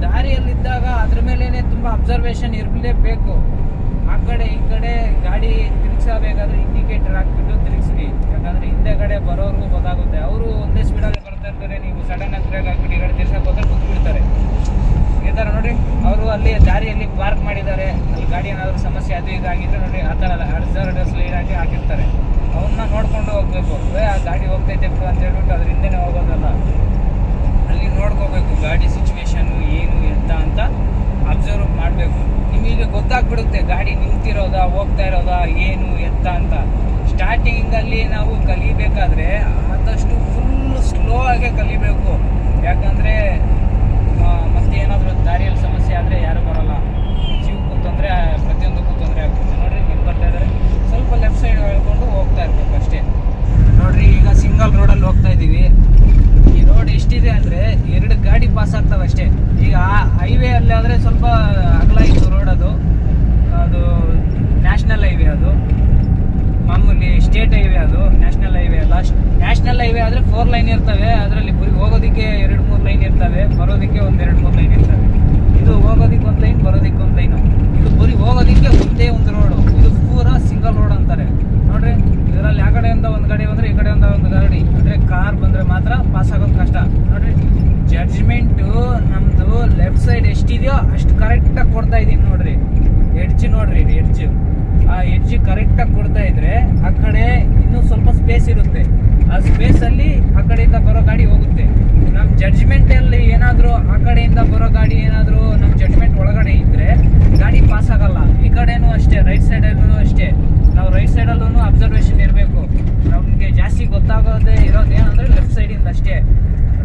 ದಾರಿಯಲ್ಲಿದ್ದಾಗ ಅದ್ರ ಮೇಲೇ ತುಂಬ ಅಬ್ಸರ್ವೇಷನ್ ಇರಲೇಬೇಕು. ಆ ಕಡೆ ಈ ಕಡೆ ಗಾಡಿ ತಿರುಗಿಸಬೇಕಾದ್ರೆ ಇಂಡಿಕೇಟರ್ ಹಾಕ್ಬಿಟ್ಟು ತಿರುಗಿಸ್ರಿ, ಯಾಕಂದರೆ ಹಿಂದೆಗಡೆ ಬರೋರ್ಗೂ ಗೊತ್ತಾಗುತ್ತೆ. ಅವರು ಒಂದೇ ಸ್ಪೀಡಲ್ಲಿ ಬರ್ತಾ ಇರ್ತಾರೆ, ನೀವು ಸಡನ್ನಾಗಿ ಬ್ರೇಕ್ ಹಾಕ್ಬಿಟ್ಟು ಈ ಕಡೆ ತಿರ್ಸಕ್ಕೆ ಹೋದ್ರೆ ಕೂತ್ಬಿಡ್ತಾರೆ. ಈ ಥರ ನೋಡಿ, ಅವರು ಅಲ್ಲಿ ದಾರಿಯಲ್ಲಿ ಪಾರ್ಕ್ ಮಾಡಿದ್ದಾರೆ, ಅಲ್ಲಿ ಗಾಡಿ ಏನಾದರೂ ಸಮಸ್ಯೆ ಅದು ಈಗ ಆಗಿದ್ರೆ ನೋಡಿ ಆ ಥರ ಅರ್ಧ ಸ್ಲೈಡ್ ಹಾಕಿ ಹಾಕಿರ್ತಾರೆ. ಅವನ್ನ ನೋಡ್ಕೊಂಡು ಹೋಗ್ಬೇಕು. ಆ ಗಾಡಿ ಹೋಗ್ತೈತೆ ಬಿಡು ಅಂತ ಹೇಳ್ಬಿಟ್ಟು ಅದ್ರ ಹಿಂದೆನೇ ಹೋಗೋದಲ್ಲ, ಅಲ್ಲಿ ನೋಡ್ಕೋಬೇಕು ಗಾಡಿ ಸಿಚುವೇಶನ್ನು ಏನು ಎತ್ತ ಅಂತ ಅಬ್ಸರ್ವ್ ಮಾಡಬೇಕು. ನಿಮಗೆ ಗೊತ್ತಾಗ್ಬಿಡುತ್ತೆ ಗಾಡಿ ನಿಂತಿರೋದಾ ಹೋಗ್ತಾ ಇರೋದಾ ಏನು ಎತ್ತ ಅಂತ. ಸ್ಟಾರ್ಟಿಂಗಲ್ಲಿ ನಾವು ಕಲಿಬೇಕಾದ್ರೆ ಆದಷ್ಟು ಫುಲ್ ಸ್ಲೋ ಆಗೇ ಕಲಿಬೇಕು, ಯಾಕಂದರೆ ಮತ್ತೆ ಏನಾದರೂ ದಾರಿಯಲ್ಲಿ ಸಮಸ್ಯೆ ಆದರೆ ಯಾರು ಬರೋಲ್ಲ, ಜೀವಕ್ಕೂ ತೊಂದರೆ, ಪ್ರತಿಯೊಂದಕ್ಕೂ ತೊಂದರೆ ಆಗ್ತದೆ. ನೋಡಿರಿ ಹೆಂಗೆ ಬರ್ತಾ ಇದ್ದಾರೆ, ಸ್ವಲ್ಪ ಲೆಫ್ಟ್ ಸೈಡ್ ಹೇಳ್ಕೊಂಡು ಹೋಗ್ತಾ ಇರ್ಬೇಕು ಅಷ್ಟೇ. ನೋಡಿರಿ ಈಗ ಸಿಂಗಲ್ ರೋಡಲ್ಲಿ ಹೋಗ್ತಾ ಇದ್ದೀವಿ. ಈ ರೋಡ್ ಎಷ್ಟಿದೆ ಅಂದರೆ 2 ಗಾಡಿ ಪಾಸ್ ಆಗ್ತವೆ ಅಷ್ಟೇ. ಈಗ ಹೈವೇ ಅಲ್ಲಿ ಆದರೆ ಸ್ವಲ್ಪ ಅಗಲ ಇತ್ತು ರೋಡ್, ಅದು ನ್ಯಾಷನಲ್ ಹೈವೇ, ಅದು ಮಾಮೂಲಿ ಸ್ಟೇಟ್ ಹೈವೇ, ಅದು ನ್ಯಾಷನಲ್ ಹೈವೇ ಅಲ್ಲ. ನ್ಯಾಷನಲ್ ಹೈವೇ ಆದರೆ 4 ಲೈನ್ ಇರ್ತವೆ, ಅದರಲ್ಲಿ ಹೋಗೋದಕ್ಕೆ 2-3 ಲೈನ್ ಇರ್ತವೆ, ಬರೋದಕ್ಕೆ 1-2-3 ಲೈನ್ ಇರ್ತವೆ. ಇದು ಹೋಗೋದಕ್ಕೆ 1 ಲೈನ್, ಬರೋದಕ್ಕೆ 1 ಲೈನು. ಇದು ಬರೀ ಹೋಗೋದಕ್ಕೆ ಒಂದೇ ಒಂದು ರೋಡು, ಇದು ಪೂರಾ ಸಿಂಗಲ್ ರೋಡ್ ಅಂತಾರೆ. ನೋಡ್ರಿ ಇದರಲ್ಲಿ ಆ ಕಡೆಯಿಂದ ಒಂದು ಗಾಡಿ ಬಂದರೆ ಈ ಕಡೆಯಿಂದ ಒಂದು ಗಾಡಿ ಅಂದರೆ ಕಾರ್ ಬಂದರೆ ಮಾತ್ರ ಪಾಸ್ ಆಗೋದು ಕಷ್ಟ. ನೋಡ್ರಿ ಜಡ್ಜ್ಮೆಂಟು ನಮ್ಮದು ಲೆಫ್ಟ್ ಸೈಡ್ ಎಷ್ಟಿದೆಯೋ ಅಷ್ಟು ಕರೆಕ್ಟಾಗಿ ಕೊಡ್ತಾ ಇದ್ದೀನಿ. ನೋಡ್ರಿ ಎಡ್ಜ್, ನೋಡ್ರಿ ಎಡ್ಜ್, ಆ ಎಡ್ಜ್ ಕರೆಕ್ಟಾಗಿ ಕೊಡ್ತಾ ಇದ್ರೆ ಆ ಕಡೆ ಇನ್ನೂ ಸ್ವಲ್ಪ ಸ್ಪೇಸ್ ಇರುತ್ತೆ. ಆ ಸ್ಪೇಸಲ್ಲಿ ಆ ಕಡೆಯಿಂದ ಬರೋ ಗಾಡಿ ಹೋಗುತ್ತೆ. ನಮ್ಮ ಜಡ್ಜ್ಮೆಂಟಲ್ಲಿ ಏನಾದರೂ ಆ ಕಡೆಯಿಂದ ಬರೋ ಗಾಡಿ ಏನಾದರೂ ನಮ್ಮ ಜಡ್ಜ್ಮೆಂಟ್ ಒಳಗಡೆ ಇದ್ದರೆ ಗಾಡಿ ಪಾಸ್ ಆಗಲ್ಲ. ಈ ಕಡೆನೂ ಅಷ್ಟೇ, ರೈಟ್ ಸೈಡಲ್ಲೂ ಅಷ್ಟೇ. ನಾವು ರೈಟ್ ಸೈಡಲ್ಲೂ ಅಬ್ಸರ್ವೇಷನ್ ಇರಬೇಕು. ನಮಗೆ ಜಾಸ್ತಿ ಗೊತ್ತಾಗೋದೇ ಇರೋದೇನೆಂದರೆ ಲೆಫ್ಟ್ ಸೈಡಿಂದ ಅಷ್ಟೇ.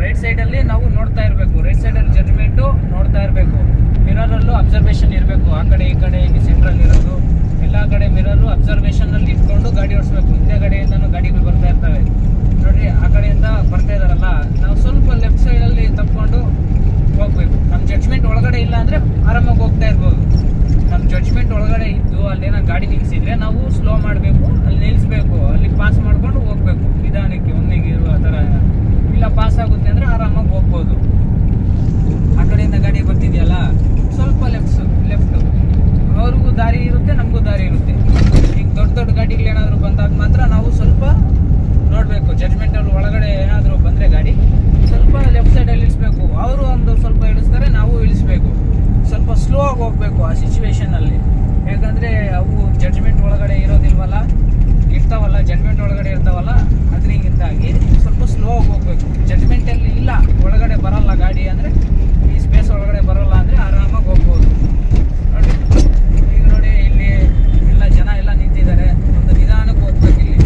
ರೈಟ್ ಸೈಡಲ್ಲಿ ನಾವು ನೋಡ್ತಾ ಇರಬೇಕು, ರೈಟ್ ಸೈಡಲ್ಲಿ ಜಡ್ಜ್ಮೆಂಟು ನೋಡ್ತಾ ಇರಬೇಕು. ಮಿರರಲ್ಲೂ ಅಬ್ಸರ್ವೇಷನ್ ಇರಬೇಕು. ಆ ಕಡೆ ಈ ಕಡೆ ಇಲ್ಲಿ ಸೆಂಟ್ರಲ್ಲಿ ಇರೋದು ಎಲ್ಲ ಕಡೆ ಮಿರರು ಅಬ್ಸರ್ವೇಷನಲ್ಲಿ ಇಟ್ಕೊಂಡು ಗಾಡಿ ಓಡಿಸ್ಬೇಕು. ಹಿಂದೆಗಡೆಯಿಂದನೂ ಗಾಡಿಗಳು ಬರ್ತಾ ಇರ್ತವೆ. ನೋಡಿರಿ ಆ ಕಡೆಯಿಂದ ಬರ್ತಾ ಇದ್ದಾರಲ್ಲ, ನಾವು ಸ್ವಲ್ಪ ಲೆಫ್ಟ್ ಸೈಡಲ್ಲಿ ತಪ್ಪಿಕೊಂಡು ಹೋಗ್ಬೇಕು. ನಮ್ಮ ಜಡ್ಜ್ಮೆಂಟ್ ಒಳಗಡೆ ಇಲ್ಲ ಅಂದರೆ ಆರಾಮಾಗಿ ಹೋಗ್ತಾ ಇರ್ಬೋದು. ನಮ್ಮ ಜಡ್ಜ್ಮೆಂಟ್ ಒಳಗಡೆ ಇದ್ದು ಅಲ್ಲೇನೋ ಗಾಡಿ ನಿಲ್ಲಿಸಿದ್ರೆ ನಾವು ಸ್ಲೋ ಮಾಡಬೇಕು, ಅಲ್ಲಿ ನಿಲ್ಲಿಸ್ಬೇಕು, ಅಲ್ಲಿ ಪಾಸ್ ಮಾಡ್ಕೊಂಡು ಹೋಗ್ಬೇಕು ನಿಧಾನಕ್ಕೆ, ಒಮ್ಮೆಗೆ ಇರುವ ಥರ. ಇಲ್ಲ ಪಾಸ್ ಆಗುತ್ತೆ ಅಂದರೆ ಆರಾಮಾಗಿ ಹೋಗ್ಬೋದು. ಆ ಕಡೆಯಿಂದ ಗಾಡಿ ಬರ್ತಿದೆಯಲ್ಲ, ಸ್ವಲ್ಪ ಲೆಫ್ಟು ಅವ್ರಿಗೂ ದಾರಿ ಇರುತ್ತೆ, ನಮಗೂ ದಾರಿ ಇರುತ್ತೆ. ಈಗ ದೊಡ್ಡ ಗಾಡಿಗಳೇನಾದರೂ ಬಂದಾಗ ಮಾತ್ರ ನಾವು ಸ್ವಲ್ಪ ನೋಡಬೇಕು. ಜಡ್ಜ್ಮೆಂಟಲ್ಲಿ ಒಳಗಡೆ ಏನಾದರೂ ಬಂದರೆ ಗಾಡಿ ಸ್ವಲ್ಪ ಲೆಫ್ಟ್ ಸೈಡಲ್ಲಿ ಇಳಿಸ್ಬೇಕು. ಅವರು ಒಂದು ಸ್ವಲ್ಪ ಇಳಿಸ್ತಾರೆ, ನಾವು ಇಳಿಸ್ಬೇಕು. ಸ್ವಲ್ಪ ಸ್ಲೋ ಆಗಿ ಹೋಗಬೇಕು ಆ ಸಿಚುವೇಷನಲ್ಲಿ. ಯಾಕಂದರೆ ಅವು ಜಡ್ಜ್ಮೆಂಟ್ ಒಳಗಡೆ ಇರ್ತಾವಲ್ಲ, ಜಡ್ಜ್ಮೆಂಟ್ ಒಳಗಡೆ ಇರ್ತಾವಲ್ಲ, ಅದರಿಂದಾಗಿ ಸ್ವಲ್ಪ ಸ್ಲೋ ಆಗಿ ಹೋಗಬೇಕು. ಜಡ್ಜ್ಮೆಂಟಲ್ಲಿ ಇಲ್ಲ ಒಳಗಡೆ ಬರೋಲ್ಲ ಗಾಡಿ ಅಂದರೆ, ಈ ಸ್ಪೇಸ್ ಒಳಗಡೆ ಬರೋಲ್ಲ ಅಂದರೆ ಆರಾಮಾಗಿ ಹೋಗ್ಬೋದು. ನೋಡಿ ಈಗ ನೋಡಿ ಇಲ್ಲಿ ಎಲ್ಲ ಜನ ಎಲ್ಲ ನಿಂತಿದ್ದಾರೆ. ಒಂದು ನಿಧಾನಕ್ಕೆ ಹೋಗ್ಬೇಕು. ಇಲ್ಲಿ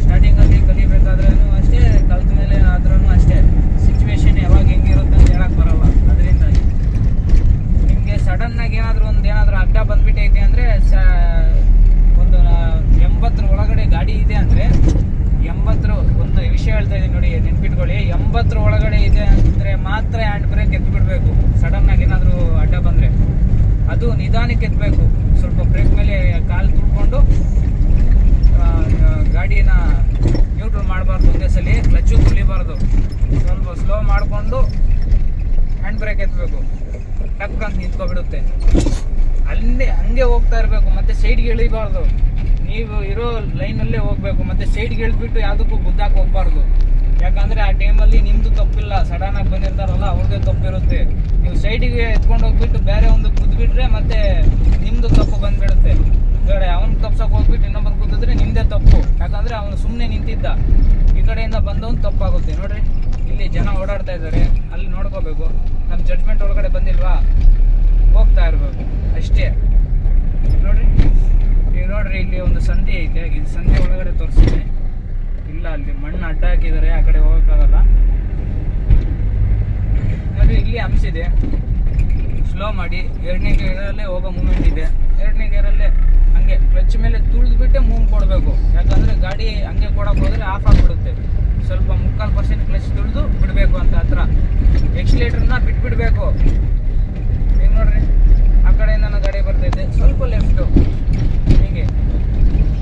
ಸ್ಟಾರ್ಟಿಂಗಲ್ಲಿ ಕಲಿಬೇಕಾದ್ರೂ ಅಷ್ಟೇ, ಕಲ್ತ ಮೇಲೆ ಆದ್ರೂ ಅಷ್ಟೇ, ಸಿಚುವೇಶನ್ ಯಾವಾಗ ಹೆಂಗಿರುತ್ತೆ ಅಂತ ಹೇಳಕ್ಕೆ ಬರೋಲ್ಲ. ಅದರಿಂದಾಗಿ ನಿಮಗೆ ಸಡನ್ನಾಗಿ ಏನಾದರೂ ಅಡ್ಡ ಬಂದುಬಿಟ್ಟೈತೆ ಅಂದರೆ, ಒಂದು 80 ಒಳಗಡೆ ಗಾಡಿ ಇದೆ ಅಂದರೆ, 80 ಒಂದು ವಿಷಯ ಹೇಳ್ತಾ ಇದ್ದೀನಿ ನೋಡಿ, ನೆನ್ಪಿಟ್ಕೊಳ್ಳಿ. 80 ಒಳಗಡೆ ಇದೆ ಅಂದರೆ ಮಾತ್ರ ಹ್ಯಾಂಡ್ ಬ್ರೇಕ್ ಎತ್ಬಿಡ್ಬೇಕು. ಸಡನ್ನಾಗಿ ಏನಾದರೂ ಅಡ್ಡ ಬಂದರೆ ಅದು ನಿಧಾನಕ್ಕೆ ಎತ್ತಬೇಕು. ಸ್ವಲ್ಪ ಬ್ರೇಕ್ ಮೇಲೆ ಕಾಲು ತುಳ್ಕೊಂಡು ಗಾಡಿನ ನ್ಯೂಟ್ರಲ್ ಮಾಡಬಾರ್ದು. ಒಂದೇ ಸಲ ಕ್ಲಚ್ಚು ತುಳಿಬಾರ್ದು, ಸ್ವಲ್ಪ ಸ್ಲೋ ಮಾಡಿಕೊಂಡು ಹ್ಯಾಂಡ್ ಬ್ರೇಕ್ ಎತ್ತಬೇಕು. ಟಕ್ ಅಂತ ನಿಂತ್ಕೊಬಿಡುತ್ತೆ. ಅಲ್ಲೇ ಹಂಗೆ ಹೋಗ್ತಾ ಇರಬೇಕು. ಮತ್ತು ಸೈಡ್ಗೆ ಇಳಿಬಾರ್ದು, ನೀವು ಇರೋ ಲೈನಲ್ಲೇ ಹೋಗಬೇಕು. ಮತ್ತು ಸೈಡ್ಗೆ ಇಳಿದ್ಬಿಟ್ಟು ಯಾವುದಕ್ಕೂ ಗುದ್ದಾಕೆ ಹೋಗ್ಬಾರ್ದು. ಯಾಕಂದರೆ ಆ ಟೈಮಲ್ಲಿ ನಿಮ್ಮದು ತಪ್ಪಿಲ್ಲ, ಸಡನ್ನಾಗಿ ಬಂದಿರ್ತಾರಲ್ಲ ಅವ್ರದ್ದೇ ತಪ್ಪಿರುತ್ತೆ. ನೀವು ಸೈಡಿಗೆ ಎತ್ಕೊಂಡು ಹೋಗ್ಬಿಟ್ಟು ಬೇರೆ ಒಂದು ಕುದ್ಬಿಟ್ರೆ ಮತ್ತೆ ನಿಮ್ಮದು ತಪ್ಪು ಬಂದುಬಿಡುತ್ತೆ. ಈ ಕಡೆ ಅವ್ನು ತಪ್ಸೋಕೆ ಹೋಗ್ಬಿಟ್ಟು ಇನ್ನೊಬ್ಬರು ಗುದ್ದಿದ್ರೆ ನಿಂದೆ ತಪ್ಪು, ಯಾಕಂದರೆ ಅವನು ಸುಮ್ಮನೆ ನಿಂತಿದ್ದ. ಈ ಕಡೆಯಿಂದ ಬಂದವನು ತಪ್ಪಾಗುತ್ತೆ. ನೋಡ್ರಿ, ಇಲ್ಲಿ ಜನ ಓಡಾಡ್ತಾ ಇದ್ದಾರೆ, ಅಲ್ಲಿ ನೋಡ್ಕೋಬೇಕು. ನಮ್ಮ ಜಡ್ಜ್ಮೆಂಟ್ ಒಳಗಡೆ ಬಂದಿಲ್ವಾ, ಹೋಗ್ತಾ ಇರಬೇಕು ಅಷ್ಟೇ. ನೋಡ್ರಿ, ಈಗ ನೋಡ್ರಿ, ಇಲ್ಲಿ ಒಂದು ಸಂಧಿ ಐತೆ, ಈ ಸಂಧಿ ಒಳಗಡೆ ತೋರಿಸ್ತೀನಿ. ಇಲ್ಲ, ಅಲ್ಲಿ ಮಣ್ಣು ಅಡ್ಡ ಹಾಕಿದ್ದಾರೆ, ಆ ಕಡೆ ಹೋಗೋಕ್ಕಾಗಲ್ಲ. ನೋಡ್ರಿ, ಇಲ್ಲಿ ಹಂಸಿದೆ, ಸ್ಲೋ ಮಾಡಿ. ಎರಡನೇ ಗೇರಲ್ಲೇ ಹೋಗೋ ಮೂಮೆಂಟ್ ಇದೆ. ಎರಡನೇ ಗೇರಲ್ಲೇ ಹಂಗೆ ಕ್ಲಚ್ ಮೇಲೆ ತುಳಿದ್ಬಿಟ್ಟೆ ಮೂವ್ ಕೊಡಬೇಕು, ಯಾಕಂದರೆ ಗಾಡಿ ಹಂಗೆ ಕೊಡೋಕೆ ಹೋದರೆ ಆಫ್ ಆಗಿಬಿಡುತ್ತೆ. ಸ್ವಲ್ಪ 3/4% ಕ್ಲಚ್ ತುಳಿದು ಬಿಡಬೇಕು ಅಂತ ಹತ್ರ. ಎಕ್ಸ್ಲೇಟರ್ನ ಬಿಟ್ಬಿಡ್ಬೇಕು. ಈಗ ನೋಡ್ರಿ, ಆ ಕಡೆಯಿಂದ ನನ್ನ ಗಾಡಿ ಬರ್ತೈತೆ, ಸ್ವಲ್ಪ ಲೆಫ್ಟು. ಹೀಗೆ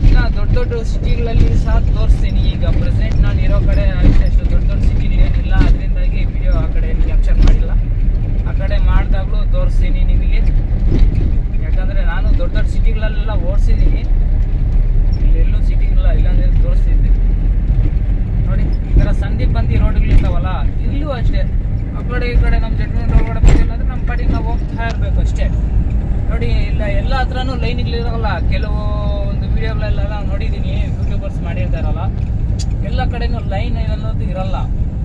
ಇನ್ನು ದೊಡ್ಡ ದೊಡ್ಡ ಸಿಟಿಗಳಲ್ಲಿ ಸಹ ತೋರಿಸ್ತೀನಿ. ಈಗ ಪ್ರೆಸೆಂಟ್ ನಾನು ಇರೋ ಕಡೆ ಅಷ್ಟು ದೊಡ್ಡ ದೊಡ್ಡ ಸಿಟಿಲಿ ಏನಿಲ್ಲ, ಅದರಿಂದಾಗಿ ವಿಡಿಯೋ ಆ ಕಡೆ ಕ್ಯಾಪ್ಚರ್ ಮಾಡಿಲ್ಲ. ಆ ಕಡೆ ಮಾಡಿದಾಗಲೂ ತೋರಿಸ್ತೀನಿ ನಿಮಗೆ, ಯಾಕಂದರೆ ನಾನು ದೊಡ್ಡ ದೊಡ್ಡ ಸಿಟಿಗಳಲ್ಲೆಲ್ಲ ಓಡಿಸಿದ್ದೀನಿ. ಇಲ್ಲೆಲ್ಲೂ ಸಿಟಿಗಳಿಲ್ಲ, ಇಲ್ಲಾಂದರೆ ತೋರಿಸ್ತಿದ್ದೆ. ನೋಡಿ, ಈ ಥರ ಸಂಧಿ ಬಂದು ರೋಡ್ಗಳಿರ್ತಾವಲ್ಲ, ಇಲ್ಲೂ ಅಷ್ಟೇ. ಆ ಕಡೆ ಈ ಕಡೆ ನಮ್ಮ ಜಡ್ಜ್ಮೆಂಟ್ ಒಳಗಡೆ ಬಂದಿಲ್ಲ ಅಂದರೆ ನಮ್ಮ ಪಾಟಿಗೆ ನಾವು ಹೋಗ್ತಾ ಇರಬೇಕು ಅಷ್ಟೇ. ನೋಡಿ, ಇಲ್ಲ ಎಲ್ಲ ಹತ್ರನೂ ಲೈನ್ಗಳಿರಲ್ಲ. ಕೆಲವು ಒಂದು ವಿಡಿಯೋಗಳೆಲ್ಲ ನೋಡಿದ್ದೀನಿ, ಯೂಟ್ಯೂಬರ್ಸ್ ಮಾಡಿರ್ತಾರಲ್ಲ, ಎಲ್ಲ ಕಡೆನೂ ಲೈನ್ ಅನ್ನೋದು ಇರಲ್ಲ.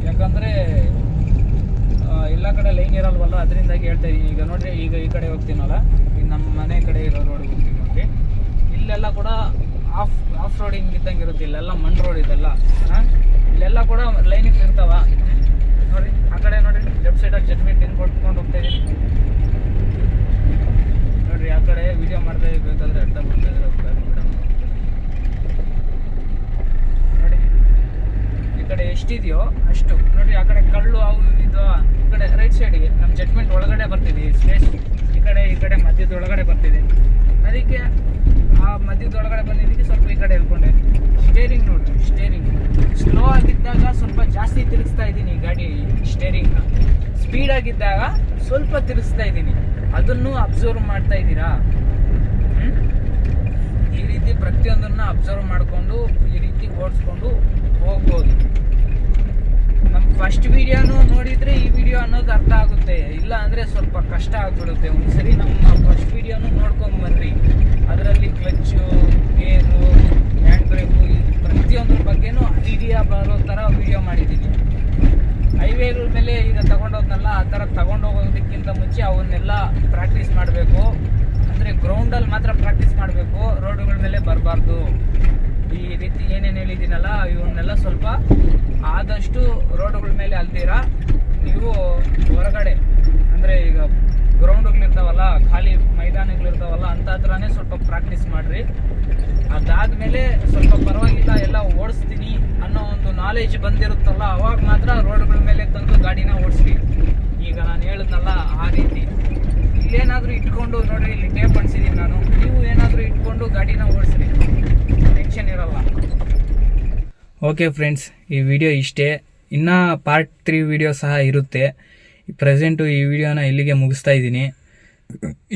ಯಾಕಂದರೆ ಎಲ್ಲ ಕಡೆ ಲೈನ್ ಇರಲ್ವಲ್ಲ, ಅದರಿಂದಾಗಿ ಹೇಳ್ತಾ ಇದ್ದೀನಿ. ಈಗ ನೋಡ್ರಿ, ಈಗ ಈ ಕಡೆ ಹೋಗ್ತೀನಲ್ಲ, ಈಗ ನಮ್ಮ ಮನೆ ಕಡೆ ಇರೋ ರೋಡ್ಗೆ ಹೋಗ್ತೀನಿ ನೋಡ್ರಿ. ಇಲ್ಲೆಲ್ಲ ಕೂಡ ಆಫ್ ರೋಡಿಂಗ್ ಇದ್ದಂಗೆ ಇರುತ್ತೆ. ಇಲ್ಲೆಲ್ಲ ಮಣ್ಣು ರೋಡ್ ಇದೆಲ್ಲ, ಇಲ್ಲೆಲ್ಲ ಕೂಡ ಲೈನಿಗೆ ಇರ್ತಾವ. ನೋಡಿ, ಆ ಕಡೆ ನೋಡ್ರಿ, ಲೆಫ್ಟ್ ಸೈಡಾಗಿ ಜಡ್ಜ್ಮೆಂಟ್ ಹಿಂಗೆ ಕೊಟ್ಕೊಂಡು ಹೋಗ್ತಾ ಇದ್ದೀನಿ. ನೋಡ್ರಿ, ಆ ಕಡೆ ವಿಡಿಯೋ ಮಾಡ್ತಾ ಇರಬೇಕಾದ್ರೆ ಅಡ್ಡ ಬರ್ತಾ ಇದ್ರೆ ನೋಡಿ, ಈ ಕಡೆ ಎಷ್ಟಿದೆಯೋ ಅಷ್ಟು. ನೋಡ್ರಿ, ಆ ಕಡೆ ಕಳ್ಳು ಅವು ಇದು, ಈ ಕಡೆ ರೈಟ್ ಸೈಡ್ಗೆ ನಮ್ಮ ಜಡ್ಜ್ಮೆಂಟ್ ಒಳಗಡೆ ಬರ್ತಿದೆ ಸ್ಪೇಸ್. ಈ ಕಡೆ ಮಧ್ಯದೊಳಗಡೆ ಬರ್ತಿದೆ. ಅದಕ್ಕೆ ಆ ಮಧ್ಯದೊಳಗಡೆ ಬಂದಿದ್ದಕ್ಕೆ ಸ್ವಲ್ಪ ಈ ಕಡೆ ಹೇಳ್ಕೊಂಡೆ. ಸ್ಟೇರಿಂಗ್ ನೋಡ್ರಿ, ಸ್ಟೇರಿಂಗ್ ಸ್ಲೋ ಆಗಿದ್ದಾಗ ಸ್ವಲ್ಪ ಜಾಸ್ತಿ ತಿರುಗಿಸ್ತಾ ಇದ್ದೀನಿ ಗಾಡಿ ಸ್ಟೇರಿಂಗ್ನ. ಸ್ಪೀಡ್ ಆಗಿದ್ದಾಗ ಸ್ವಲ್ಪ ತಿರುಗಿಸ್ತಾ ಇದ್ದೀನಿ. ಅದನ್ನು ಅಬ್ಸರ್ವ್ ಮಾಡ್ತಾ ಇದ್ದೀರಾ? ಈ ರೀತಿ ಪ್ರತಿಯೊಂದನ್ನು ಅಬ್ಸರ್ವ್ ಮಾಡಿಕೊಂಡು ಈ ರೀತಿ ಓಡಿಸ್ಕೊಂಡು ಹೋಗ್ಬೋದು. ನಮ್ಮ ಫಸ್ಟ್ ವಿಡಿಯೋನು ನೋಡಿದರೆ ಈ ವಿಡಿಯೋ ಅನ್ನೋದು ಅರ್ಥ ಆಗುತ್ತೆ. ಇಲ್ಲ ಅಂದರೆ ಸ್ವಲ್ಪ ಕಷ್ಟ ಆಗಿಬಿಡುತ್ತೆ. ಒಂದ್ಸರಿ ನಮ್ಮ ಫಸ್ಟ್ ವಿಡಿಯೋನು ನೋಡ್ಕೊಂಬನ್ರಿ. ಅದರಲ್ಲಿ ಕ್ಲಚ್ಚು, ಗೇರು, ಹ್ಯಾಂಡ್ ಬ್ರೇಕು, ಪ್ರತಿಯೊಂದ್ರ ಬಗ್ಗೆನೂ ಐಡಿಯಾ ಬರೋ ಥರ ವಿಡಿಯೋ ಮಾಡಿದ್ದೀನಿ. ಹೈವೇಗಳ ಮೇಲೆ ಈಗ ತಗೊಂಡೋದ್ನಲ್ಲ, ಆ ಥರ ತಗೊಂಡೋಗೋದಕ್ಕಿಂತ ಮುಂಚೆ ಅವನ್ನೆಲ್ಲ ಪ್ರಾಕ್ಟೀಸ್ ಮಾಡಬೇಕು. ಅಂದರೆ ಗ್ರೌಂಡಲ್ಲಿ ಮಾತ್ರ ಪ್ರಾಕ್ಟೀಸ್ ಮಾಡಬೇಕು, ರೋಡುಗಳ ಮೇಲೆ ಬರಬಾರ್ದು. ಈ ರೀತಿ ಏನೇನು ಹೇಳಿದ್ದೀನಲ್ಲ, ಇವನ್ನೆಲ್ಲ ಸ್ವಲ್ಪ ಆದಷ್ಟು ರೋಡುಗಳ ಮೇಲೆ ಅಲ್ದಿರಾ ನೀವು ಹೊರಗಡೆ, ಅಂದರೆ ಈಗ ಗ್ರೌಂಡುಗಳಿರ್ತಾವಲ್ಲ, ಖಾಲಿ ಮೈದಾನಗಳಿರ್ತಾವಲ್ಲ, ಅಂಥ ಹತ್ರನೇ ಸ್ವಲ್ಪ ಪ್ರಾಕ್ಟೀಸ್ ಮಾಡಿರಿ. ಅದಾದಮೇಲೆ ಸ್ವಲ್ಪ ಪರವಾಗಿಲ್ಲ, ಎಲ್ಲ ಓಡಿಸ್ತೀನಿ ಅನ್ನೋ ಒಂದು ನಾಲೆಜ್ ಬಂದಿರುತ್ತಲ್ಲ, ಅವಾಗ ಮಾತ್ರ ರೋಡ್ಗಳ ಮೇಲೆ ತಂದು ಗಾಡಿನ ಓಡಿಸ್ರಿ. ಈಗ ನಾನು ಹೇಳಿದ್ನಲ್ಲ ಆ ರೀತಿ. ಇಲ್ಲೇನಾದರೂ ಇಟ್ಕೊಂಡು ನೋಡ್ರಿ, ಇಲ್ಲಿ ಟೇಪ್ ಅನ್ಸಿದ್ದೀನಿ ನಾನು, ನೀವು ಏನಾದರೂ ಇಟ್ಕೊಂಡು ಗಾಡಿನ ಓಡಿಸ್ರಿ, ಟೆನ್ಷನ್ ಇರಲ್ಲ. ಓಕೆ ಫ್ರೆಂಡ್ಸ್, ಈ ವಿಡಿಯೋ ಇಷ್ಟೇ. ಇನ್ನೂ ಪಾರ್ಟ್ 3 ವಿಡಿಯೋ ಸಹ ಇರುತ್ತೆ. ಪ್ರೆಸೆಂಟು ಈ ವಿಡಿಯೋನ ಇಲ್ಲಿಗೆ ಮುಗಿಸ್ತಾ ಇದ್ದೀನಿ.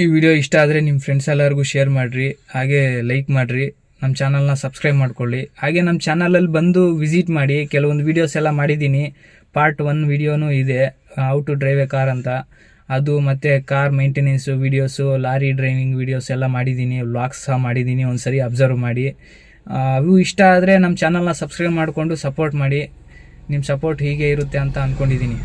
ಈ ವಿಡಿಯೋ ಇಷ್ಟ ಆದರೆ ನಿಮ್ಮ ಫ್ರೆಂಡ್ಸ್ ಎಲ್ಲರಿಗೂ ಶೇರ್ ಮಾಡಿರಿ, ಹಾಗೆ ಲೈಕ್ ಮಾಡಿರಿ, ನಮ್ಮ ಚಾನಲ್ನ ಸಬ್ಸ್ಕ್ರೈಬ್ ಮಾಡ್ಕೊಳ್ಳಿ. ಹಾಗೆ ನಮ್ಮ ಚಾನಲಲ್ಲಿ ಬಂದು ವಿಸಿಟ್ ಮಾಡಿ. ಕೆಲವೊಂದು ವೀಡಿಯೋಸ್ ಎಲ್ಲ ಮಾಡಿದ್ದೀನಿ. ಪಾರ್ಟ್ 1 ವಿಡಿಯೋನೂ ಇದೆ, how to drive a car ಅಂತ. ಅದು ಮತ್ತು car maintenance videos, lorry driving videos ಎಲ್ಲ ಮಾಡಿದ್ದೀನಿ, ವ್ಲಾಗ್ಸ್ ಸಹ ಮಾಡಿದ್ದೀನಿ. ಒಂದು ಸರಿ ಅಬ್ಸರ್ವ್ ಮಾಡಿ. ಅವು ಇಷ್ಟ ಆದರೆ ನಮ್ಮ ಚಾನಲ್ನ ಸಬ್ಸ್ಕ್ರೈಬ್ ಮಾಡಿಕೊಂಡು ಸಪೋರ್ಟ್ ಮಾಡಿ. ನಿಮ್ಮ ಸಪೋರ್ಟ್ ಹೀಗೆ ಇರುತ್ತೆ ಅಂತ ಅಂದ್ಕೊಂಡಿದ್ದೀನಿ.